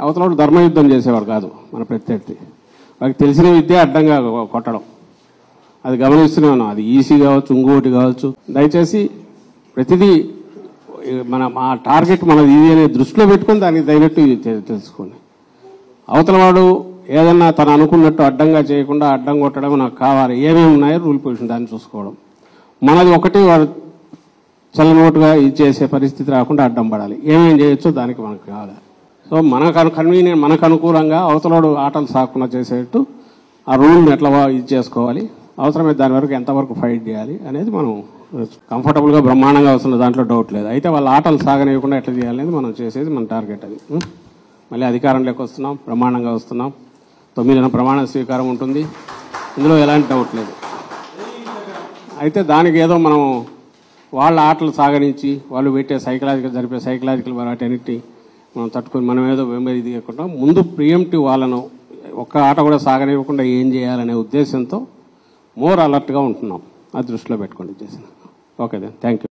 అవతల ధర్మయుద్ధం చేసేవాడు కాదు మన ప్రత్యర్థి. వాళ్ళకి తెలిసిన విద్య అడ్డంగా కొట్టడం, అది గమనిస్తూనే ఉన్నాం. అది ఈసీ కావచ్చు, ఇంకోటి కావచ్చు. దయచేసి ప్రతిదీ మా టార్గెట్ మనది ఇది అనే దృష్టిలో పెట్టుకొని దానికి తగినట్టు తెలుసుకోండి. అవతల వాడు ఏదన్నా తను అనుకున్నట్టు అడ్డంగా చేయకుండా అడ్డం కొట్టడం నాకు కావాలి, ఏమేమి ఉన్నాయో రూల్ పొజిషన్ దాన్ని చూసుకోవడం. మనది ఒకటి వాడు చల్లనోటుగా ఇది చేసే పరిస్థితి రాకుండా అడ్డం పడాలి. ఏమేం చేయొచ్చో దానికి మనకు కావాలి. సో కన్వీనియంట్ మనకు అనుకూలంగా అవతలవాడు ఆటలు సాకుండా చేసేట్టు ఆ రూల్ని ఎట్లా ఇది చేసుకోవాలి, అవసరమైతే దాని వరకు ఎంతవరకు ఫైట్ చేయాలి అనేది మనం కంఫర్టబుల్గా బ్రహ్మాండంగా వస్తున్న దాంట్లో డౌట్ లేదు. అయితే వాళ్ళ ఆటలు సాగనివ్వకుండా ఎట్లా చేయాలనేది మనం చేసేది మన టార్గెట్. అది మళ్ళీ అధికారంలోకి వస్తున్నాం, బ్రహ్మాండంగా వస్తున్నాం. 9న ప్రమాణ స్వీకారం ఉంటుంది, ఇందులో ఎలాంటి డౌట్ లేదు. అయితే దానికి ఏదో మనం వాళ్ళ ఆటలు సాగనించి వాళ్ళు పెట్టే జరిపే సైకలాజికల్ వాటన్నిటి మనం తట్టుకొని మనం ఏదో ఇది కాకుండా ముందు ప్రియంటివ్ వాళ్ళను ఒక్క ఆట కూడా సాగనివ్వకుండా ఏం చేయాలనే ఉద్దేశంతో మోర్ అలర్ట్గా ఉంటున్నాం. అది దృష్టిలో పెట్టుకోండి చేసిన. Okay then, thank you.